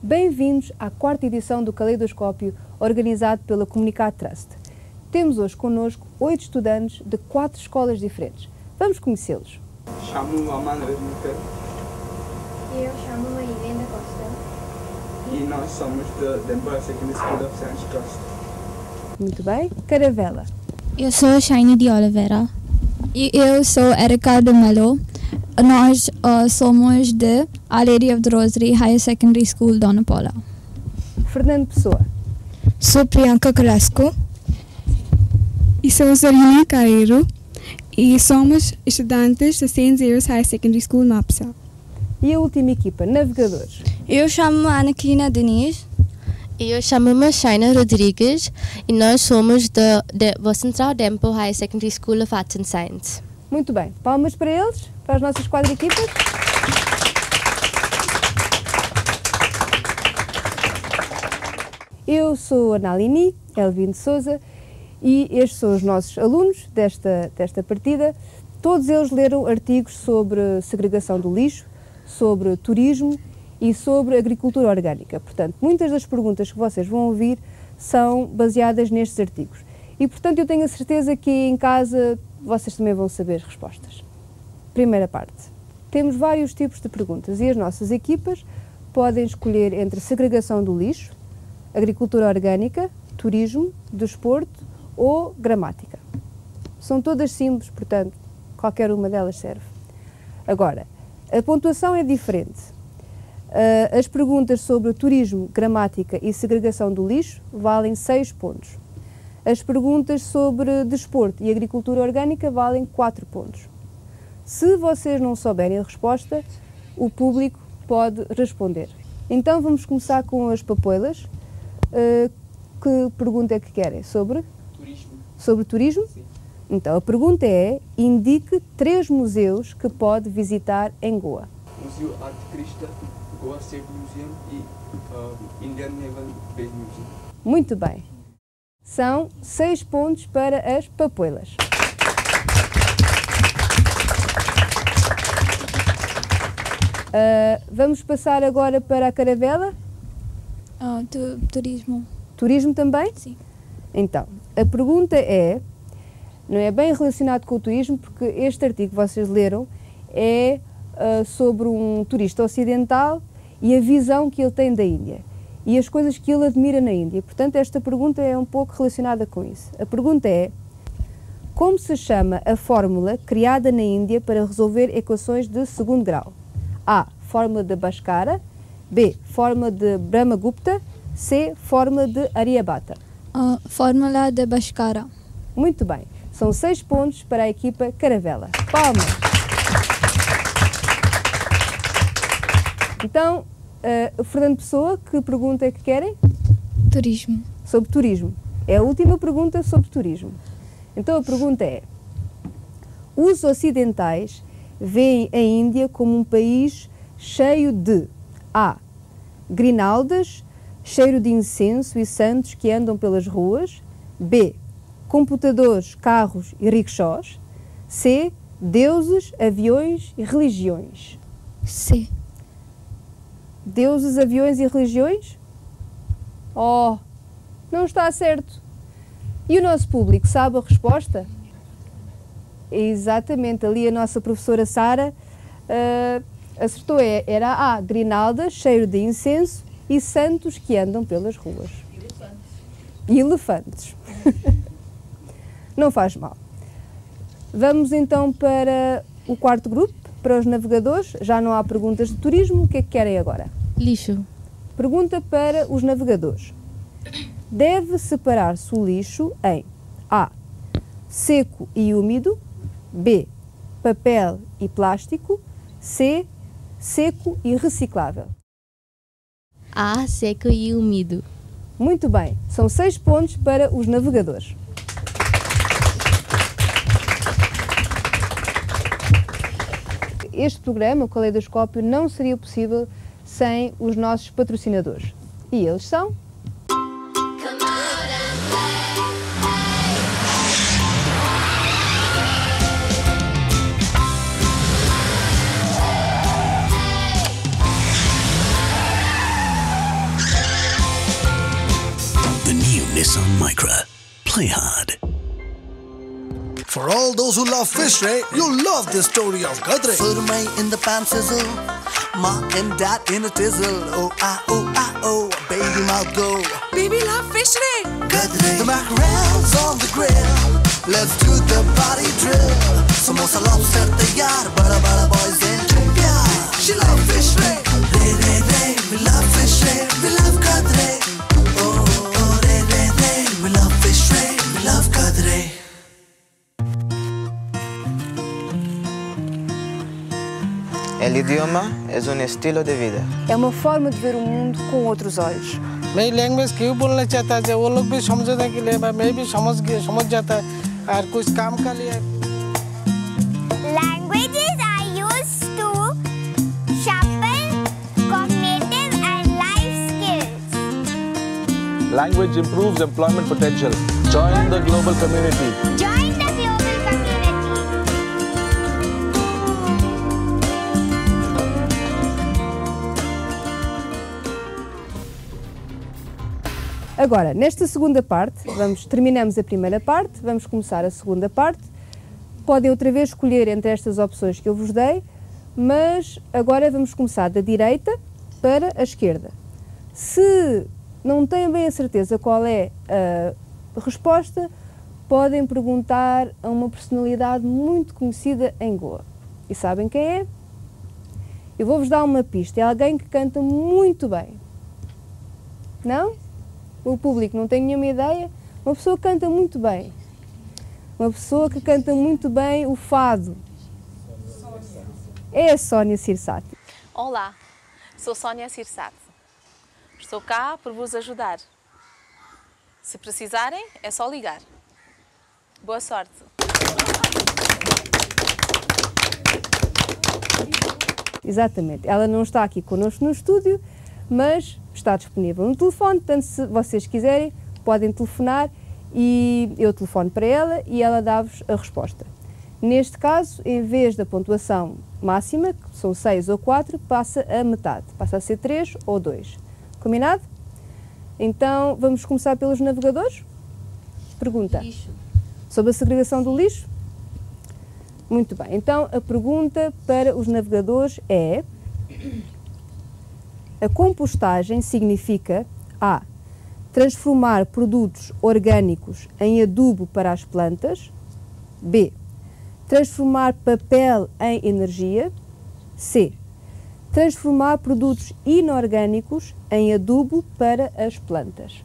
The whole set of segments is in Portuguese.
Bem-vindos à quarta edição do Caleidoscópio, organizado pela Comunicat Trust. Temos hoje connosco 8 estudantes de 4 escolas diferentes. Vamos conhecê-los. Chamo-me Amanda Benfica. Eu chamo-me Irene da Costa. E nós somos da Embora Secondary School of Science Trust. Muito bem. Caravela. Eu sou Shiny de Oliveira. E eu sou Erika de Melo. Nós somos de Our Lady of the Rosary Higher Secondary School, Dona Paula. Fernando Pessoa. Sou Priyanka Carrasco. E sou Zarina Cairo. E somos estudantes da St. Xavier's Higher Secondary School, Mapsa. E a última equipa, navegadores. Eu chamo-me Ana Carolina Diniz. E eu chamo-me Shaina Rodrigues. E nós somos da Central Dempo Higher Secondary School of Arts and Science. Muito bem. Palmas para eles, para as nossas 4 equipas. Eu sou a Nalini Elvin de Souza e estes são os nossos alunos desta partida. Todos eles leram artigos sobre segregação do lixo, sobre turismo e sobre agricultura orgânica. Portanto, muitas das perguntas que vocês vão ouvir são baseadas nestes artigos. E, portanto, eu tenho a certeza que em casa vocês também vão saber as respostas. Primeira parte. Temos vários tipos de perguntas e as nossas equipas podem escolher entre segregação do lixo, agricultura orgânica, turismo, desporto ou gramática. São todas simples, portanto, qualquer uma delas serve. Agora, a pontuação é diferente. As perguntas sobre turismo, gramática e segregação do lixo valem 6 pontos. As perguntas sobre desporto e agricultura orgânica valem 4 pontos. Se vocês não souberem a resposta, o público pode responder. Então vamos começar com as papoilas. Que pergunta é que querem? Sobre? Turismo. Sobre turismo? Sim. Então a pergunta é, indique 3 museus que pode visitar em Goa. Museu Arte Krista, Goa State Museum e Indian Naval Base Museum. Muito bem. São 6 pontos para as papoilas. Vamos passar agora para a caravela. Turismo. Turismo também? Sim. Então, a pergunta é, não é bem relacionado com o turismo, porque este artigo que vocês leram é sobre um turista ocidental e a visão que ele tem da Índia e as coisas que ele admira na Índia. Portanto, esta pergunta é um pouco relacionada com isso. A pergunta é, como se chama a fórmula criada na Índia para resolver equações de segundo grau? A. Fórmula de Bhaskara. B. Fórmula de Brahmagupta. C. Fórmula de Aryabhata. Fórmula de Bhaskara. Muito bem. São 6 pontos para a equipa Caravela. Palmas! Então, Fernando Pessoa, que pergunta é que querem? Turismo. Sobre turismo. É a última pergunta sobre turismo. Então a pergunta é, os ocidentais veem a Índia como um país cheio de A. Grinaldas, cheiro de incenso e santos que andam pelas ruas. B. Computadores, carros e rickshaws. C. Deuses, aviões e religiões. C. Deuses, aviões e religiões? Oh, não está certo. E o nosso público sabe a resposta? Exatamente, ali a nossa professora Sara acertou, era A, grinalda, cheiro de incenso e santos que andam pelas ruas. E elefantes. Não faz mal. Vamos então para o quarto grupo, para os navegadores. Já não há perguntas de turismo, o que é que querem agora? Lixo. Pergunta para os navegadores. Deve separar-se o lixo em A. Seco e úmido. B. Papel e plástico. C. Seco e reciclável. A. Seco e úmido. Muito bem. São 6 pontos para os navegadores. Este programa, o Caleidoscópio, não seria possível sem os nossos patrocinadores. E eles são... Sun Micra. Play hard. For all those who love fish, Ray, you'll love this story of Gadre. Surmai in the pan sizzle, ma and dad in a tizzle. Oh, baby mouth go. Baby love fish, Ray. Gadre, the mackerel's on the grill. Let's do the body drill. Samosa lobster taiyar, bada boys in chumpia. She love fish, Ray. Ray, we love fish, Ray. We love Gadre. Oh, Ray, we love fish, Ray. We love Gadre. El idioma es un estilo de vida. É uma forma de ver o mundo com outros olhos. नई लैंग्वेज क्यों बोलना चाहता है वो लोग भी समझने के लिए मैं भी समझ जाता है और कुछ काम का लिए Languages are used to sharpen cognitive and life skills. Language improves employment potential. Join the global community. Join the global community. Agora, nesta segunda parte, terminamos a primeira parte, vamos começar a segunda parte. Podem outra vez escolher entre estas opções que eu vos dei, mas agora vamos começar da direita para a esquerda. Se não têm bem a certeza qual é a resposta, podem perguntar a uma personalidade muito conhecida em Goa. E sabem quem é? Eu vou-vos dar uma pista, é alguém que canta muito bem. Não? O público não tem nenhuma ideia? Uma pessoa que canta muito bem. Uma pessoa que canta muito bem o fado. É a Sónia Sirsat. Olá, sou Sónia Sirsat. Estou cá por vos ajudar. Se precisarem, é só ligar. Boa sorte! Exatamente. Ela não está aqui connosco no estúdio, mas está disponível no telefone, portanto, se vocês quiserem, podem telefonar e eu telefono para ela e ela dá-vos a resposta. Neste caso, em vez da pontuação máxima, que são 6 ou 4, passa a metade, passa a ser 3 ou 2. Combinado? Então, vamos começar pelos navegadores. Pergunta. Lixo. Sobre a segregação do lixo? Muito bem. Então, a pergunta para os navegadores é: a compostagem significa A. Transformar produtos orgânicos em adubo para as plantas. B. Transformar papel em energia. C. Transformar produtos inorgânicos em adubo para as plantas.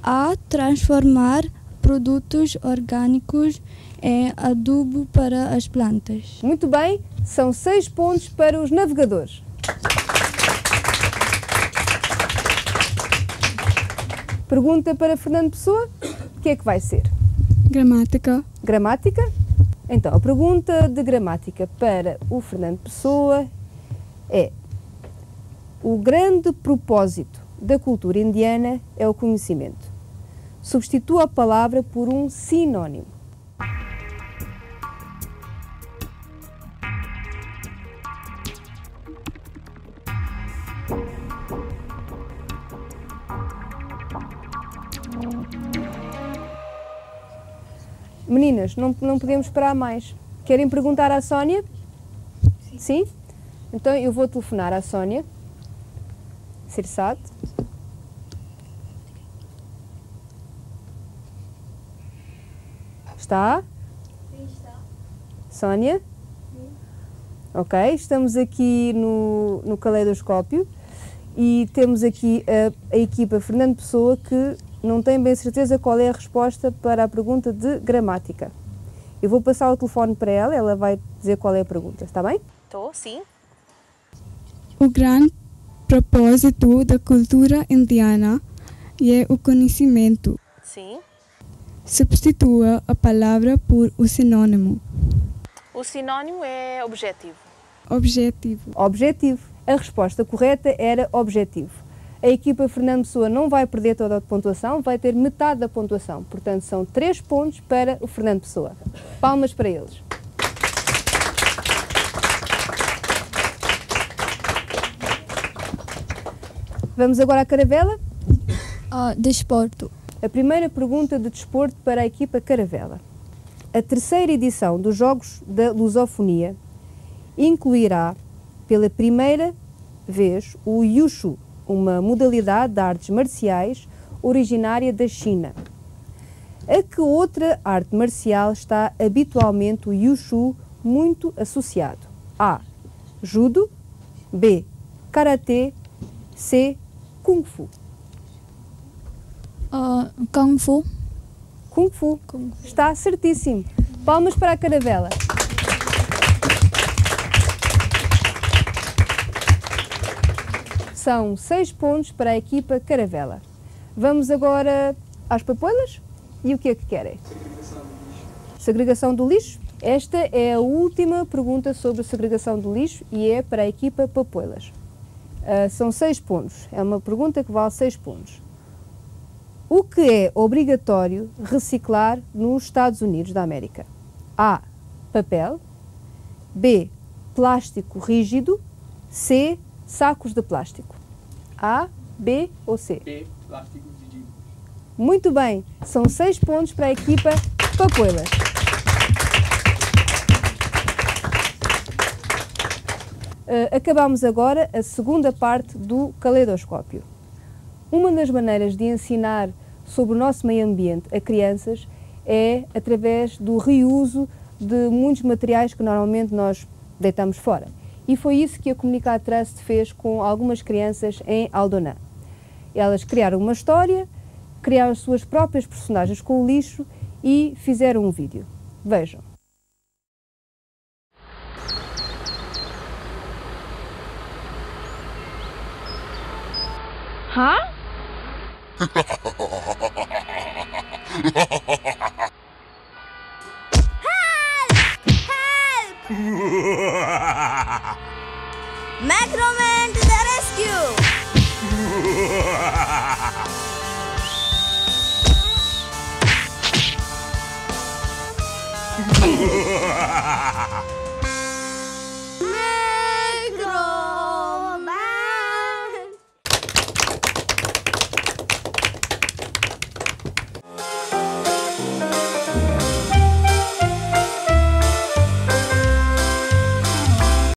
A. Transformar produtos orgânicos em adubo para as plantas. Muito bem, são 6 pontos para os navegadores. Pergunta para Fernando Pessoa, o que é que vai ser? Gramática. Gramática? Então, a pergunta de gramática para o Fernando Pessoa é: o grande propósito da cultura indiana é o conhecimento. Substitua a palavra por um sinónimo. Meninas, não podemos esperar mais. Querem perguntar à Sónia? Sim? Então eu vou telefonar à Sónia Sirsat. Está? Sim, está. Sónia? Sim. Ok, estamos aqui no caleidoscópio e temos aqui a equipa Fernando Pessoa que não tem bem certeza qual é a resposta para a pergunta de gramática. Eu vou passar o telefone para ela, ela vai dizer qual é a pergunta, está bem? Estou, sim. O grande propósito da cultura indiana é o conhecimento. Sim. Substitua a palavra por o sinônimo. O sinónimo é objetivo. Objetivo. Objetivo. A resposta correta era objetivo. A equipa Fernando Pessoa não vai perder toda a pontuação, vai ter metade da pontuação. Portanto, são 3 pontos para o Fernando Pessoa. Palmas para eles. Vamos agora à caravela. Desporto. A primeira pergunta de desporto para a equipa Caravela. A terceira edição dos Jogos da Lusofonia incluirá, pela primeira vez, o Wushu, uma modalidade de artes marciais originária da China. A que outra arte marcial está habitualmente o Wushu muito associado? A. Judo. B. Karatê. C. Kung Fu. Kung Fu. Kung Fu. Está certíssimo. Palmas para a Caravela. São 6 pontos para a equipa Caravela. Vamos agora às papoilas? E o que é que querem? Segregação do lixo. Esta é a última pergunta sobre segregação do lixo e é para a equipa papoilas. São 6 pontos. É uma pergunta que vale 6 pontos. O que é obrigatório reciclar nos Estados Unidos da América? A. Papel. B. Plástico rígido. C. Sacos de plástico. A, B ou C? B. Plástico rígido. Muito bem. São 6 pontos para a equipa papoilas. Acabamos agora a segunda parte do caleidoscópio. Uma das maneiras de ensinar sobre o nosso meio ambiente a crianças é através do reuso de muitos materiais que normalmente nós deitamos fora. E foi isso que a Comunicado Trust fez com algumas crianças em Aldonã. Elas criaram uma história, criaram as suas próprias personagens com o lixo e fizeram um vídeo. Vejam. Huh? Macroman to the rescue!